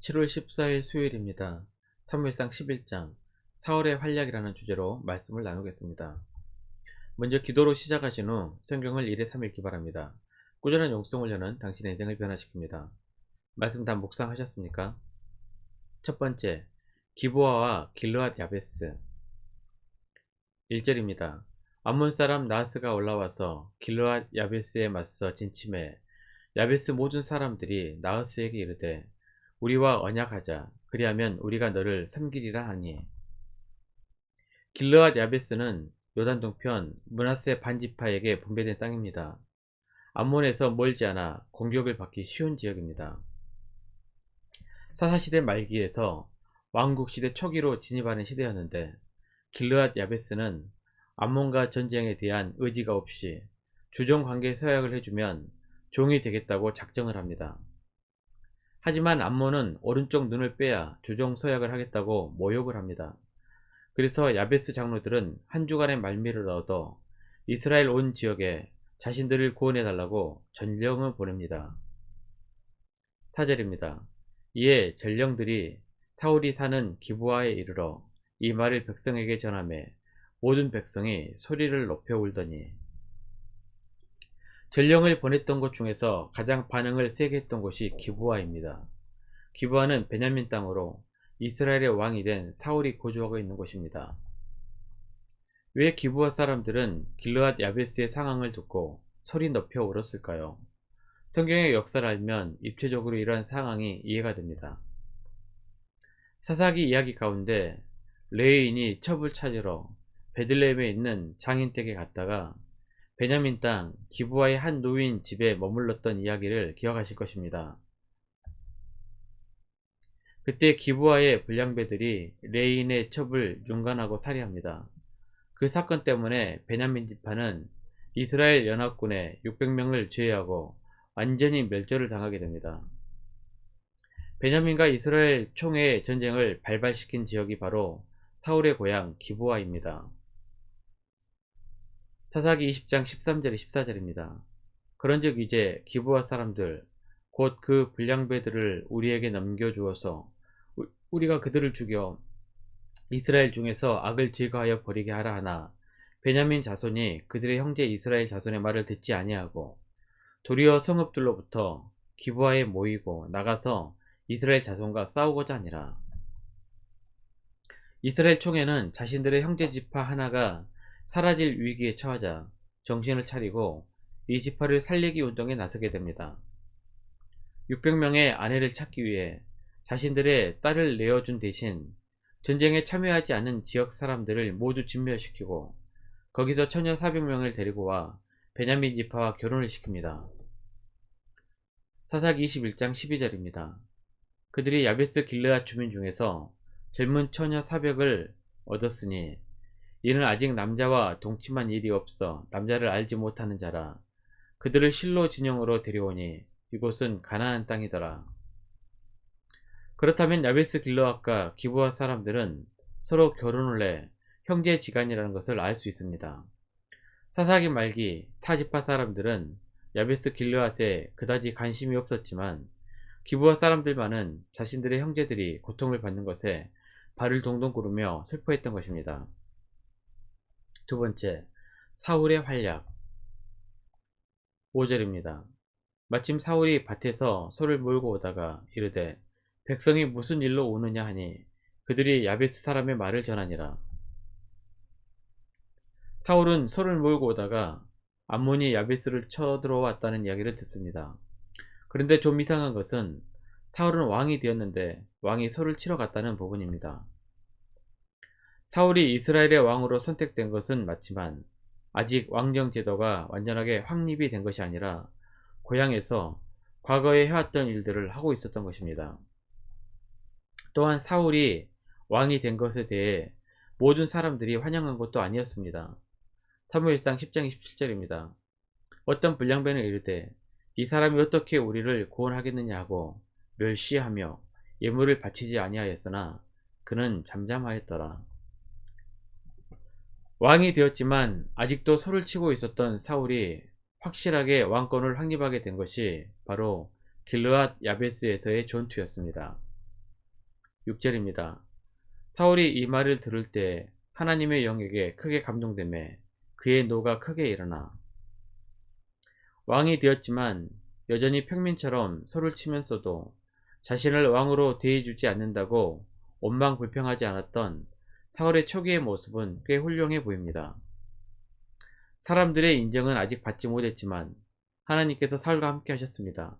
7월 14일 수요일입니다. 사무엘상 11장 사울의 활약이라는 주제로 말씀을 나누겠습니다. 먼저 기도로 시작하신 후 성경을 1회 3 읽기 바랍니다. 꾸준한 용성을 여는 당신의 인생을 변화시킵니다. 말씀 다 묵상하셨습니까? 첫 번째, 기브아와 길르앗 야베스. 1절입니다. 암몬 사람 나하스가 올라와서 길르앗 야베스에 맞서 진침해 야베스 모든 사람들이 나하스에게 이르되 우리와 언약하자. 그리하면 우리가 너를 섬기리라 하니. 길르앗 야베스는 요단 동편 므낫세 반지파에게 분배된 땅입니다. 암몬에서 멀지 않아 공격을 받기 쉬운 지역입니다. 사사시대 말기에서 왕국시대 초기로 진입하는 시대였는데 길르앗 야베스는 암몬과 전쟁에 대한 의지가 없이 주종관계 서약을 해주면 종이 되겠다고 작정을 합니다. 하지만 암몬은 오른쪽 눈을 빼야 주종 서약을 하겠다고 모욕을 합니다. 그래서 야베스 장로들은 한 주간의 말미를 얻어 이스라엘 온 지역에 자신들을 구원해달라고 전령을 보냅니다. 4절입니다. 이에 전령들이 사울이 사는 기브아에 이르러 이 말을 백성에게 전하매 모든 백성이 소리를 높여 울더니. 전령을 보냈던 곳 중에서 가장 반응을 세게 했던 곳이 기브아입니다. 기브아는 베냐민 땅으로 이스라엘의 왕이 된 사울이 거주하고 있는 곳입니다. 왜 기브아 사람들은 길르앗 야베스의 상황을 듣고 소리 높여 울었을까요? 성경의 역사를 알면 입체적으로 이러한 상황이 이해가 됩니다. 사사기 이야기 가운데 레위인이 첩을 찾으러 베들레헴에 있는 장인 댁에 갔다가 베냐민 땅 기브아의 한 노인 집에 머물렀던 이야기를 기억하실 것입니다. 그때 기브아의 불량배들이 레인의 첩을 윤관하고 살해합니다. 그 사건 때문에 베냐민 지파는 이스라엘 연합군의 600명을 제외하고 완전히 멸절을 당하게 됩니다. 베냐민과 이스라엘 총회의 전쟁을 발발시킨 지역이 바로 사울의 고향 기브아입니다. 사사기 20장 13절 14절입니다. 그런즉 이제 기브아 사람들 곧 그 불량배들을 우리에게 넘겨주어서 우리가 그들을 죽여 이스라엘 중에서 악을 제거하여 버리게 하라 하나 베냐민 자손이 그들의 형제 이스라엘 자손의 말을 듣지 아니하고 도리어 성읍들로부터 기브아에 모이고 나가서 이스라엘 자손과 싸우고자 하니라. 이스라엘 총회는 자신들의 형제 지파 하나가 사라질 위기에 처하자 정신을 차리고 이 지파를 살리기 운동에 나서게 됩니다. 600명의 아내를 찾기 위해 자신들의 딸을 내어준 대신 전쟁에 참여하지 않은 지역 사람들을 모두 진멸시키고 거기서 처녀 400명을 데리고 와 베냐민 지파와 결혼을 시킵니다. 사사기 21장 12절입니다. 그들이 야베스 길르앗 주민 중에서 젊은 처녀 400을 얻었으니 이는 아직 남자와 동침한 일이 없어 남자를 알지 못하는 자라. 그들을 실로 진영으로 데려오니 이곳은 가나안 땅이더라. 그렇다면 야베스 길르앗과 기브아 사람들은 서로 결혼을 해 형제지간이라는 것을 알 수 있습니다. 사사기 말기 타지파 사람들은 야베스 길르앗에 그다지 관심이 없었지만 기브아 사람들만은 자신들의 형제들이 고통을 받는 것에 발을 동동 구르며 슬퍼했던 것입니다. 두 번째, 사울의 활약. 5절입니다. 마침 사울이 밭에서 소를 몰고 오다가 이르되 백성이 무슨 일로 오느냐 하니 그들이 야베스 사람의 말을 전하니라. 사울은 소를 몰고 오다가 암몬이 야베스를 쳐들어왔다는 이야기를 듣습니다. 그런데 좀 이상한 것은 사울은 왕이 되었는데 왕이 소를 치러 갔다는 부분입니다. 사울이 이스라엘의 왕으로 선택된 것은 맞지만 아직 왕정 제도가 완전하게 확립이 된 것이 아니라 고향에서 과거에 해왔던 일들을 하고 있었던 것입니다. 또한 사울이 왕이 된 것에 대해 모든 사람들이 환영한 것도 아니었습니다. 사무엘상 10장 27절입니다. 어떤 불량배는 이르되 이 사람이 어떻게 우리를 구원하겠느냐 하고 멸시하며 예물을 바치지 아니하였으나 그는 잠잠하였더라. 왕이 되었지만 아직도 소를 치고 있었던 사울이 확실하게 왕권을 확립하게 된 것이 바로 길르앗 야베스에서의 전투였습니다. 6절입니다. 사울이 이 말을 들을 때 하나님의 영에게 크게 감동되매 그의 노가 크게 일어나 왕이 되었지만 여전히 평민처럼 소를 치면서도 자신을 왕으로 대해주지 않는다고 원망불평하지 않았던 사울의 초기의 모습은 꽤 훌륭해 보입니다. 사람들의 인정은 아직 받지 못했지만 하나님께서 사울과 함께 하셨습니다.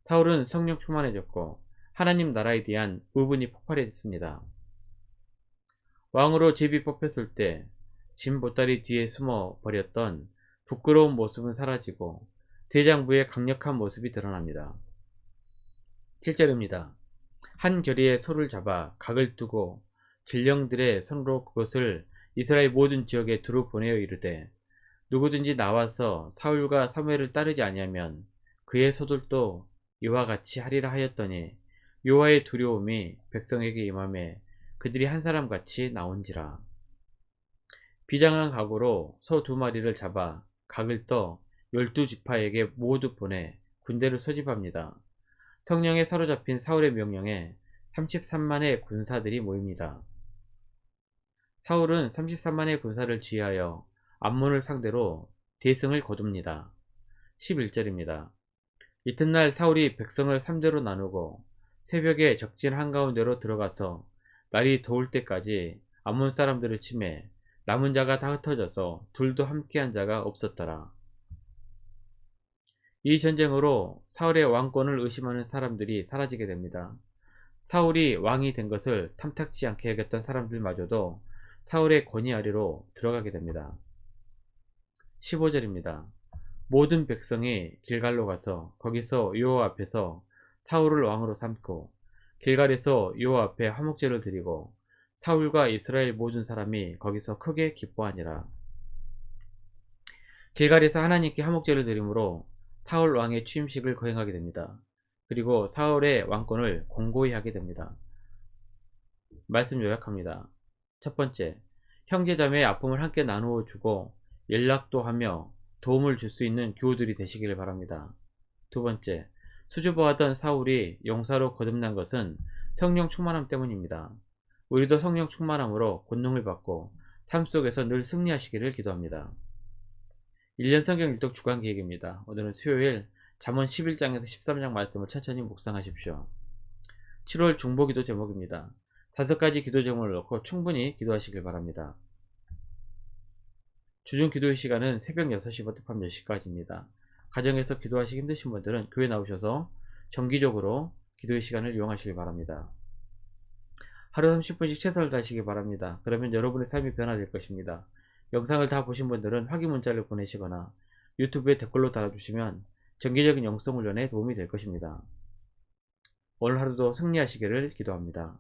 사울은 성령 충만해졌고 하나님 나라에 대한 우분이 폭발했습니다. 왕으로 제비 뽑혔을 때 진 보따리 뒤에 숨어 버렸던 부끄러운 모습은 사라지고 대장부의 강력한 모습이 드러납니다. 7절입니다. 한 결의에 소를 잡아 각을 두고 전령들의 손으로 그것을 이스라엘 모든 지역에 두루 보내어 이르되 누구든지 나와서 사울과 사무엘을 따르지 아니하면 그의 소들도 이와 같이 하리라 하였더니 여호와의 두려움이 백성에게 임하매 그들이 한 사람같이 나온지라. 비장한 각오로 소 2마리를 잡아 각을 떠 12지파에게 모두 보내 군대를 소집합니다. 성령에 사로잡힌 사울의 명령에 33만의 군사들이 모입니다. 사울은 33만의 군사를 지휘하여 암몬을 상대로 대승을 거둡니다. 11절입니다. 이튿날 사울이 백성을 3대로 나누고 새벽에 적진 한가운데로 들어가서 날이 더울 때까지 암몬 사람들을 치매 남은 자가 다 흩어져서 둘도 함께한 자가 없었더라. 이 전쟁으로 사울의 왕권을 의심하는 사람들이 사라지게 됩니다. 사울이 왕이 된 것을 탐탁지 않게 여겼던 사람들마저도 사울의 권위 아래로 들어가게 됩니다. 15절입니다. 모든 백성이 길갈로 가서 거기서 여호와 앞에서 사울을 왕으로 삼고 길갈에서 여호와 앞에 화목제를 드리고 사울과 이스라엘 모든 사람이 거기서 크게 기뻐하니라. 길갈에서 하나님께 화목제를 드림으로 사울 왕의 취임식을 거행하게 됩니다. 그리고 사울의 왕권을 공고히 하게 됩니다. 말씀 요약합니다. 첫 번째, 형제자매의 아픔을 함께 나누어 주고 연락도 하며 도움을 줄 수 있는 교우들이 되시기를 바랍니다. 두 번째, 수줍어하던 사울이 용사로 거듭난 것은 성령 충만함 때문입니다. 우리도 성령 충만함으로 권능을 받고 삶 속에서 늘 승리하시기를 기도합니다. 1년 성경 일독 주간 계획입니다. 오늘은 수요일 잠언 11장에서 13장 말씀을 천천히 묵상하십시오. 7월 중보기도 제목입니다. 5가지 기도 제목을 넣고 충분히 기도하시길 바랍니다. 주중 기도의 시간은 새벽 6시부터 밤 10시까지입니다. 가정에서 기도하시기 힘드신 분들은 교회 나오셔서 정기적으로 기도의 시간을 이용하시길 바랍니다. 하루 30분씩 최선을 다하시기 바랍니다. 그러면 여러분의 삶이 변화될 것입니다. 영상을 다 보신 분들은 확인 문자를 보내시거나 유튜브에 댓글로 달아주시면 정기적인 영성 훈련에 도움이 될 것입니다. 오늘 하루도 승리하시기를 기도합니다.